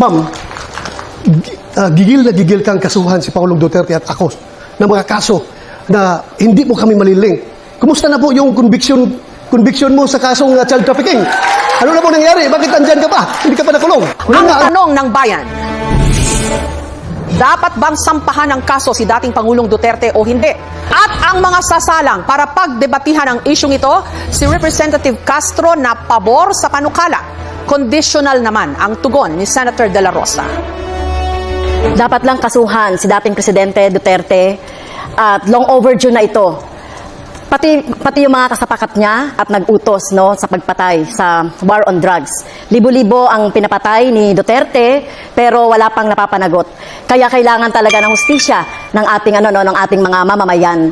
Ma'am, gigil na gigil kang kasuhan si Pangulong Duterte at ako ng mga kaso na hindi mo kami maliling. Kumusta na po yung conviction mo sa kasong child trafficking? Ano na po nangyari? Bakit andyan ka pa? Hindi ka pa nakulong? Ang tanong ng bayan, dapat bang sampahan ng kaso si dating Pangulong Duterte o hindi? At ang mga sasalang para pagdebatihan ang isyong ito, si Representative Castro na pabor sa panukala. Conditional naman ang tugon ni Senator De La Rosa. Dapat lang kasuhan si dating Presidente Duterte at long overdue na ito. Pati yung mga kasapakat niya at nag-utos sa pagpatay sa war on drugs. Libo-libo ang pinapatay ni Duterte pero wala pang napapanagot. Kaya kailangan talaga ng hustisya ng ating mga mamamayan.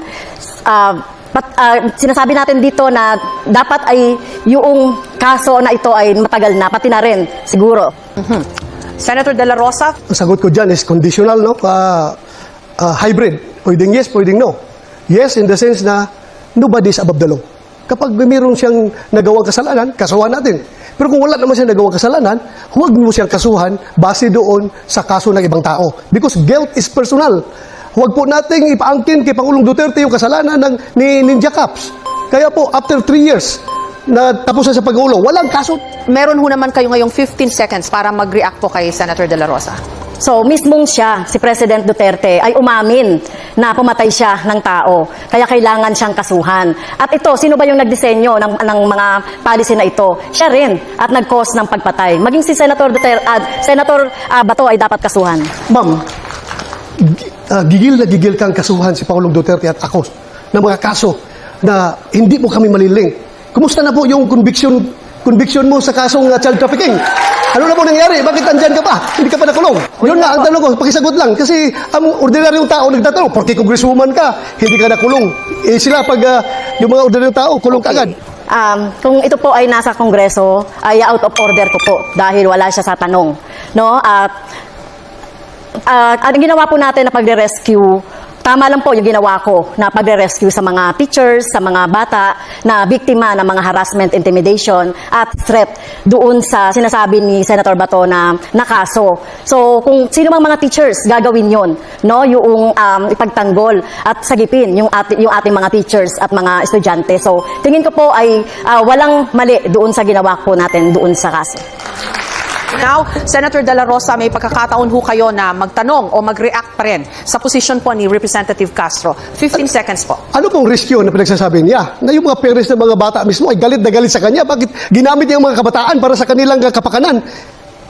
Sinasabi natin dito na dapat ay yung kaso na ito ay matagal na, pati na rin siguro. Senator De La Rosa? Ang sagot ko dyan is conditional, no? Hybrid. Pwedeng yes, pwedeng no. Yes, in the sense na nobody is above the law. Kapag mayroon siyang nagawang kasalanan, kasuhan natin. Pero kung wala naman siyang nagawang kasalanan, huwag mo siyang kasuhan base doon sa kaso ng ibang tao. Because guilt is personal. Huwag po nating ipaangkin kay Pangulong Duterte yung kasalanan ni Ninja Caps. Kaya po, after 3 years, na tapos na sa pag-uulong, walang kaso. Meron ho naman kayo ngayong 15 seconds para mag-react po kay Senator De La Rosa. So, mismong siya, si President Duterte, ay umamin na pumatay siya ng tao. Kaya kailangan siyang kasuhan. At ito, sino ba yung nagdisenyo ng mga policy na ito? Siya rin at nag-cause ng pagpatay. Maging si Senator Duterte, Senator Bato ay dapat kasuhan. Ma'am, gigil na gigil kang kasuhan si Pangulong Duterte at ako ng mga kaso na hindi mo kami maliling. Kumusta na po yung conviction mo sa kasong child trafficking? Ano na po nangyari? Bakit andyan ka pa? Hindi ka pa nakulong? Yun na ang tanong ko, pakisagot lang. Kasi ang ordinaryong tao nagtatanong, porque congresswoman ka, hindi ka nakulong. Sila pag yung mga ordinaryong tao, kulong ka agad. Kung ito po ay nasa Kongreso, ay out of order ko po dahil wala siya sa tanong. No? Ang ginawa po natin na pagre-rescue, tama lang po yung ginawa ko na pagre-rescue sa mga teachers, sa mga bata na biktima ng mga harassment, intimidation at threat doon sa sinasabi ni Senator Bato na kaso. So kung sino mang mga teachers gagawin yon, no, yung ipagtanggol at sagipin yung ating mga teachers at mga estudyante. So tingin ko po ay walang mali doon sa ginawa po natin doon sa kaso. Now, Senator De La Rosa, may pagkakataon ho kayo na magtanong o mag-react pa rin sa posisyon po ni Representative Castro. 15 seconds po. Ano pong risk yun na pinagsasabi niya? Na yung mga parents ng mga bata mismo ay galit na galit sa kanya. Bakit ginamit niya yung mga kabataan para sa kanilang kapakanan?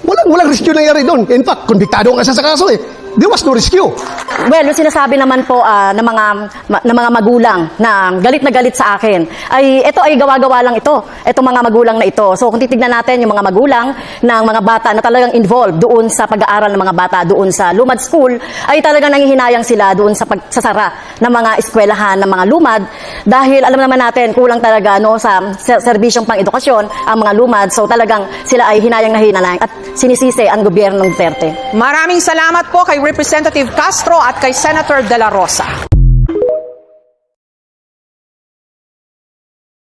Walang rescue nangyari doon. In fact, konbiktado ka sa kaso eh. There was no rescue. Well, yung sinasabi naman po ng mga magulang na galit sa akin, ay ito ay gawa-gawa lang ito. Itong mga magulang na ito. So kung titignan natin yung mga magulang ng mga bata na talagang involved doon sa pag-aaral ng mga bata doon sa Lumad School, ay talagang nanghihinayang sila doon sa pagsasara ng mga eskwelahan ng mga Lumad dahil alam naman natin kulang talaga sa serbisyong pang-edukasyon ang mga Lumad. So talagang sila ay hinayang na hinayang at sinisisi ang gobyerno ng Duterte. Maraming salamat po kay Representative Castro at kay Senator De La Rosa.